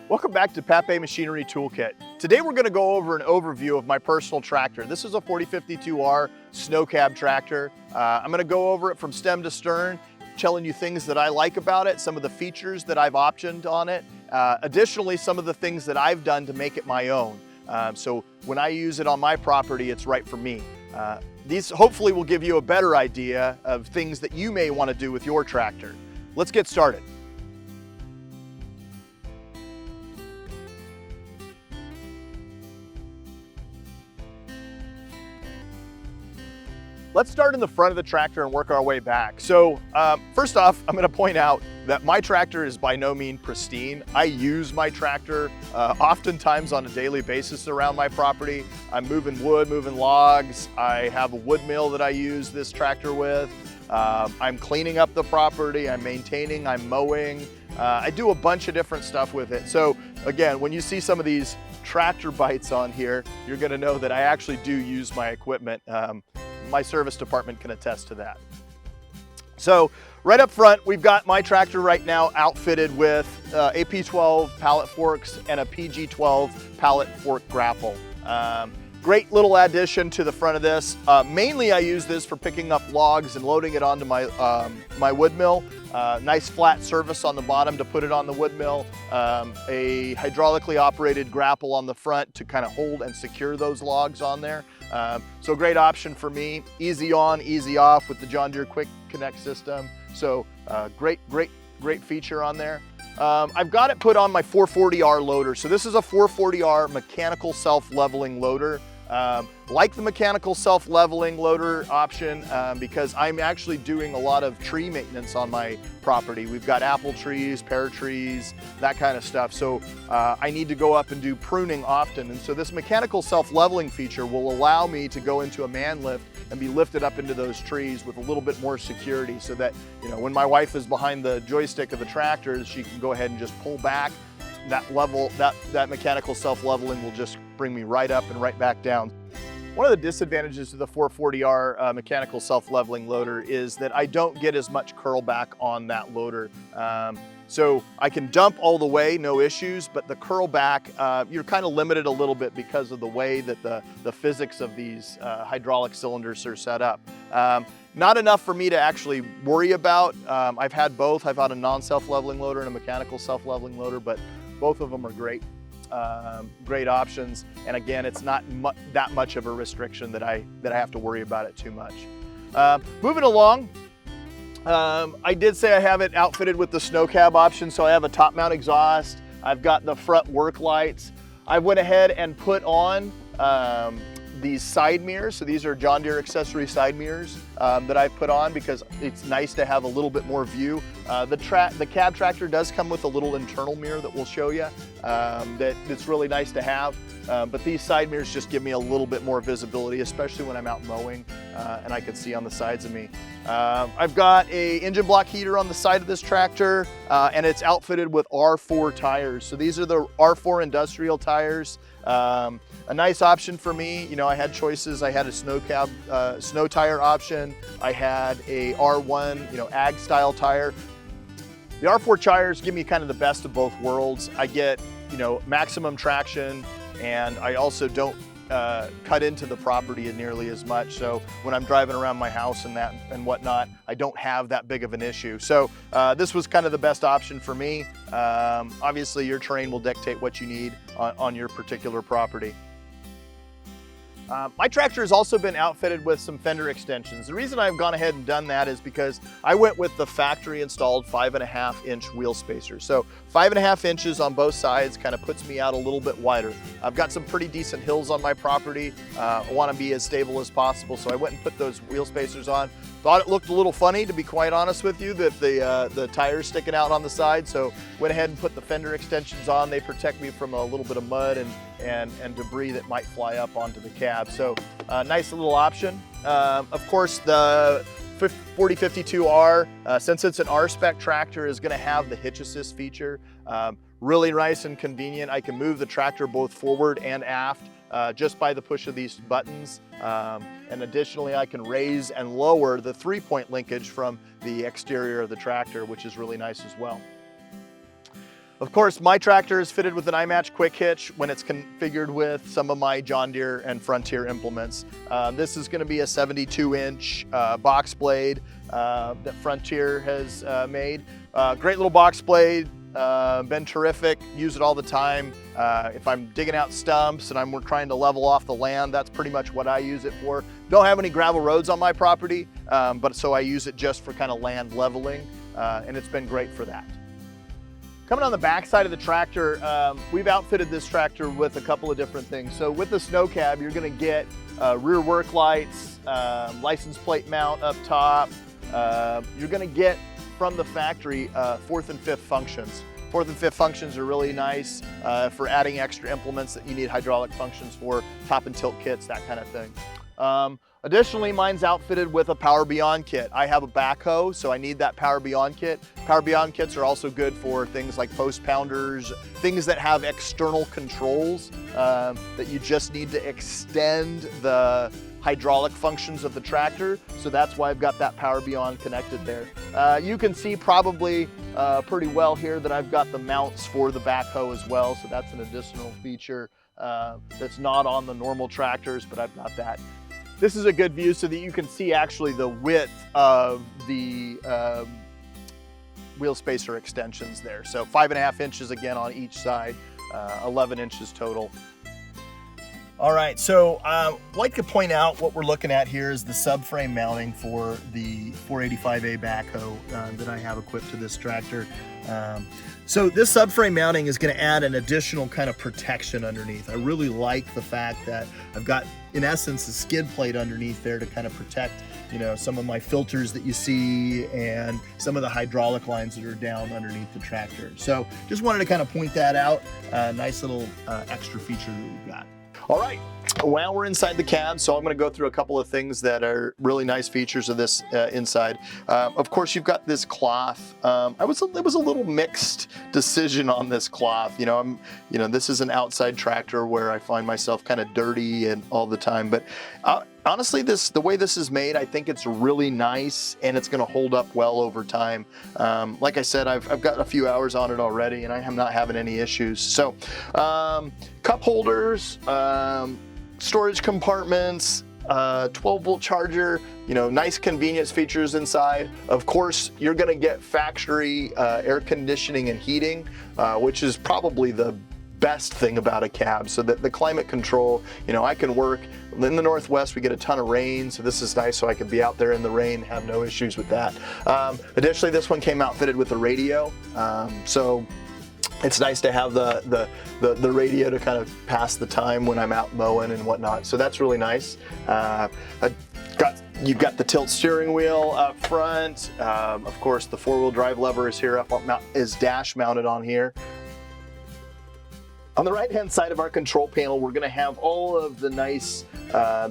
Welcome back to Papé Machinery Toolkit. Today we're going to go over an overview of my personal tractor. This is a 4052R snow cab tractor. I'm going to go over it from stem to stern, telling you things that I like about it, some of the features that I've optioned on it, additionally some of the things that I've done to make it my own. So when I use it on my property, it's right for me. These hopefully will give you a better idea of things that you may want to do with your tractor. Let's get started. Let's start in the front of the tractor and work our way back. So first off, I'm going to point out that my tractor is by no means pristine. I use my tractor oftentimes on a daily basis around my property. I'm moving wood, moving logs. I have a wood mill that I use this tractor with. I'm cleaning up the property, I'm maintaining, I'm mowing. I do a bunch of different stuff with it. So again, when you see some of these tractor bites on here, you're going to know that I actually do use my equipment. My service department can attest to that. So right up front, we've got my tractor right now outfitted with a P12 pallet forks and a PG12 pallet fork grapple. Great little addition to the front of this. Mainly I use this for picking up logs and loading it onto my, my wood mill. Nice flat surface on the bottom to put it on the wood mill. A hydraulically operated grapple on the front to kind of hold and secure those logs on there. So a great option for me. Easy on, easy off with the John Deere Quick Connect system. So great feature on there. I've got it put on my 440R loader. So this is a 440R mechanical self-leveling loader. Like the mechanical self-leveling loader option because I'm actually doing a lot of tree maintenance on my property. We've got apple trees, pear trees, that kind of stuff. So I need to go up and do pruning often. And so this mechanical self-leveling feature will allow me to go into a man lift and be lifted up into those trees with a little bit more security so that, you know, when my wife is behind the joystick of the tractor, she can go ahead and just pull back. That mechanical self-leveling will just bring me right up and right back down. One of the disadvantages of the 440R mechanical self-leveling loader is that I don't get as much curl back on that loader. So I can dump all the way, no issues, but the curl back, you're kind of limited a little bit because of the way that the physics of these hydraulic cylinders are set up. Not enough for me to actually worry about. I've had both. I've had a non-self-leveling loader and a mechanical self-leveling loader, but both of them are great. Great options, and again, it's not that much of a restriction that I have to worry about it too much. Moving along, I did say I have it outfitted with the snow cab option, so I have a top mount exhaust. I've got the front work lights. I went ahead and put on these side mirrors. So these are John Deere accessory side mirrors that I've put on because it's nice to have a little bit more view. The cab tractor does come with a little internal mirror that we'll show you that it's really nice to have. But these side mirrors just give me a little bit more visibility, especially when I'm out mowing and I can see on the sides of me. I've got a engine block heater on the side of this tractor and it's outfitted with R4 tires. So these are the R4 industrial tires. A nice option for me. You know, I had choices. I had a snow cab, snow tire option. I had a R1, you know, ag style tire. The R4 tires give me kind of the best of both worlds. I get, you know, maximum traction, and I also don't cut into the property nearly as much. So when I'm driving around my house and whatnot, I don't have that big of an issue. So this was kind of the best option for me. Obviously your terrain will dictate what you need on your particular property. My tractor has also been outfitted with some fender extensions. The reason I've gone ahead and done that is because I went with the factory installed 5.5-inch wheel spacers. So 5.5 inches on both sides kind of puts me out a little bit wider. I've got some pretty decent hills on my property. I want to be as stable as possible, so I went and put those wheel spacers on. Thought it looked a little funny, to be quite honest with you, that the tires sticking out on the side, so went ahead and put the fender extensions on. They protect me from a little bit of mud and debris that might fly up onto the cab. So nice little option. Of course, the 4052R, since it's an R-Spec tractor, is going to have the hitch assist feature. Really nice and convenient. I can move the tractor both forward and aft just by the push of these buttons. And additionally, I can raise and lower the 3-point linkage from the exterior of the tractor, which is really nice as well. Of course, my tractor is fitted with an iMatch quick hitch when it's configured with some of my John Deere and Frontier implements. This is going to be a 72-inch box blade that Frontier has made. Great little box blade, been terrific, use it all the time. If I'm digging out stumps and we're trying to level off the land, that's pretty much what I use it for. Don't have any gravel roads on my property, but so I use it just for kind of land leveling, and it's been great for that. Coming on the back side of the tractor, we've outfitted this tractor with a couple of different things. So with the snow cab, you're gonna get rear work lights, license plate mount up top. You're gonna get from the factory 4th and 5th functions. 4th and 5th functions are really nice for adding extra implements that you need hydraulic functions for, top and tilt kits, that kind of thing. Additionally, mine's outfitted with a Power Beyond kit. I have a backhoe, so I need that Power Beyond kit. Power Beyond kits are also good for things like post pounders, things that have external controls that you just need to extend the hydraulic functions of the tractor. So that's why I've got that Power Beyond connected there. You can see probably pretty well here that I've got the mounts for the backhoe as well. So that's an additional feature that's not on the normal tractors, but I've got that. This is a good view so that you can see actually the width of the wheel spacer extensions there. So 5.5 inches again on each side, 11 inches total. All right, so I'd like to point out what we're looking at here is the subframe mounting for the 485A backhoe that I have equipped to this tractor. So this subframe mounting is going to add an additional kind of protection underneath. I really like the fact that I've got, in essence, a skid plate underneath there to kind of protect, you know, some of my filters that you see and some of the hydraulic lines that are down underneath the tractor. So just wanted to kind of point that out. Nice little extra feature that we've got. All right, well, we're inside the cab, so I'm going to go through a couple of things that are really nice features of this inside. Of course, you've got this cloth. It was a little mixed decision on this cloth. You know, this is an outside tractor where I find myself kind of dirty and all the time. But honestly, the way this is made, I think it's really nice and it's going to hold up well over time. Like I said, I've got a few hours on it already, and I am not having any issues. So, cup holders. Storage compartments, 12-volt charger, you know, nice convenience features inside. Of course, you're gonna get factory air conditioning and heating, which is probably the best thing about a cab. So that the climate control, you know, I can work in the Northwest, we get a ton of rain, so this is nice so I can be out there in the rain, have no issues with that. Additionally, this one came outfitted with a radio, so it's nice to have the radio to kind of pass the time when I'm out mowing and whatnot. So that's really nice. You've got the tilt steering wheel up front. Of course, the 4-wheel drive lever is here is dash mounted on here. On the right-hand side of our control panel, we're gonna have all of the nice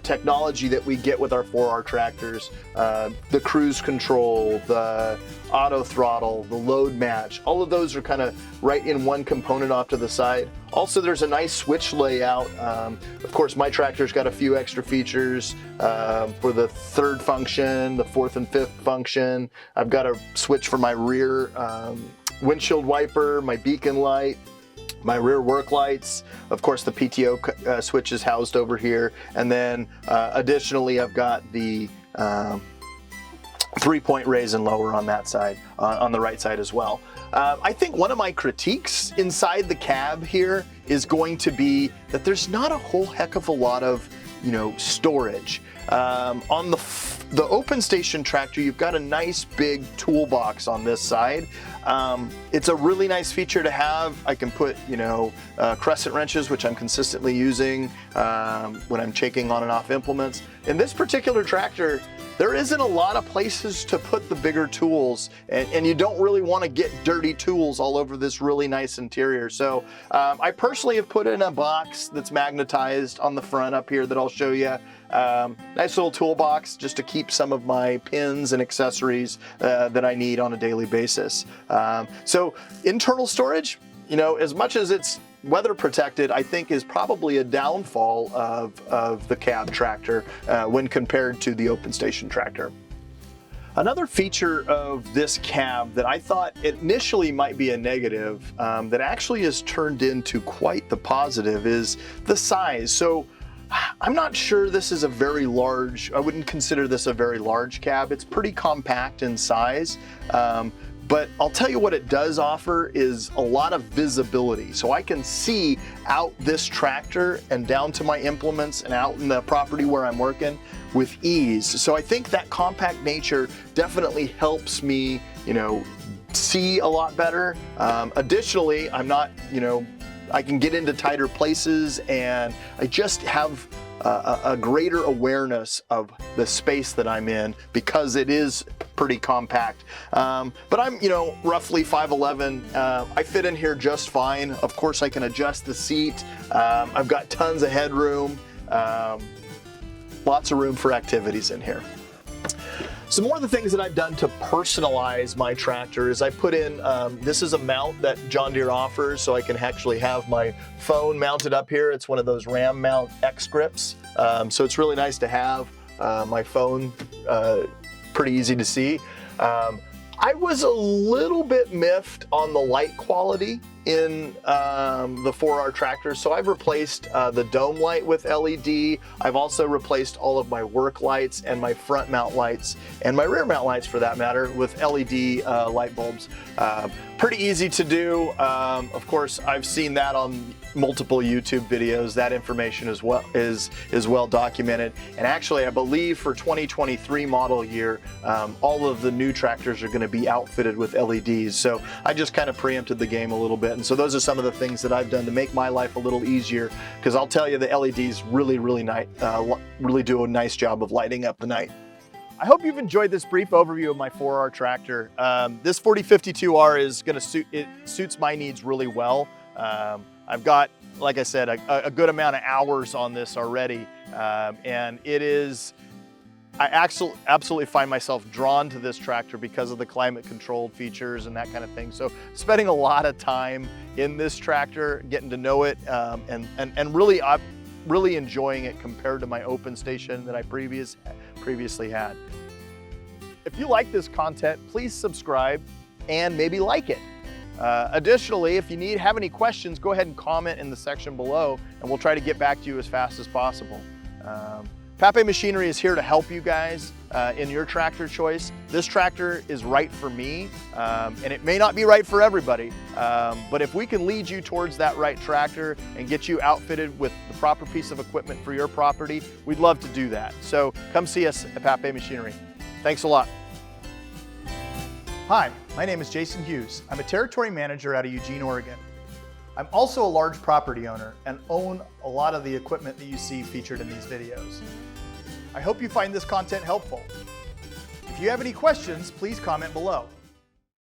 technology that we get with our 4R tractors. The cruise control, the auto throttle, the load match, all of those are kind of right in one component off to the side. Also, there's a nice switch layout. Of course, my tractor's got a few extra features for the 3rd function, the 4th and 5th function. I've got a switch for my rear windshield wiper, my beacon light, my rear work lights. Of course, the PTO switch is housed over here. And then additionally, I've got the 3-point raise and lower on that side, on the right side as well. I think one of my critiques inside the cab here is going to be that there's not a whole heck of a lot of, you know, storage. On the open station tractor, you've got a nice big toolbox on this side. It's a really nice feature to have. I can put, you know, crescent wrenches, which I'm consistently using when I'm checking on and off implements. In this particular tractor, there isn't a lot of places to put the bigger tools, and you don't really want to get dirty tools all over this really nice interior. So I personally have put in a box that's magnetized on the front up here that I'll show you. Nice little toolbox just to keep some of my pins and accessories that I need on a daily basis. So internal storage, you know, as much as it's weather protected, I think is probably a downfall of the cab tractor when compared to the open station tractor. Another feature of this cab that I thought initially might be a negative that actually has turned into quite the positive is the size. So I'm not sure this is a very large, I wouldn't consider this a very large cab. It's pretty compact in size. But I'll tell you what it does offer is a lot of visibility. So I can see out this tractor and down to my implements and out in the property where I'm working with ease. So I think that compact nature definitely helps me, see a lot better. Additionally, I'm not, I can get into tighter places and I just have a greater awareness of the space that I'm in because it is pretty compact. But I'm, roughly 5'11". I fit in here just fine. Of course, I can adjust the seat. I've got tons of headroom. Lots of room for activities in here. Some more of the things that I've done to personalize my tractor is I put in, this is a mount that John Deere offers, so I can actually have my phone mounted up here. It's one of those Ram mount X grips. So it's really nice to have my phone pretty easy to see. I was a little bit miffed on the light quality in the 4R tractor. So I've replaced the dome light with LED. I've also replaced all of my work lights and my front mount lights and my rear mount lights for that matter with LED light bulbs. Pretty easy to do. Of course, I've seen that on multiple YouTube videos. That information is well documented. And actually, I believe for 2023 model year, all of the new tractors are going to be outfitted with LEDs. So I just kind of preempted the game a little bit. And so those are some of the things that I've done to make my life a little easier, because I'll tell you the LEDs really do a nice job of lighting up the night. I hope you've enjoyed this brief overview of my 4R tractor. This 4052R is going to suits my needs really well. I've got, like I said, a good amount of hours on this already, and it is, I absolutely find myself drawn to this tractor because of the climate controlled features and that kind of thing. So spending a lot of time in this tractor, getting to know it, and really enjoying it compared to my open station that I previously had. If you like this content, please subscribe and maybe like it. Additionally, if you have any questions, go ahead and comment in the section below and we'll try to get back to you as fast as possible. Papé Machinery is here to help you guys in your tractor choice. This tractor is right for me, and it may not be right for everybody, but if we can lead you towards that right tractor and get you outfitted with the proper piece of equipment for your property, we'd love to do that. So come see us at Papé Machinery. Thanks a lot. Hi, my name is Jason Hughes. I'm a territory manager out of Eugene, Oregon. I'm also a large property owner and own a lot of the equipment that you see featured in these videos. I hope you find this content helpful. If you have any questions, please comment below.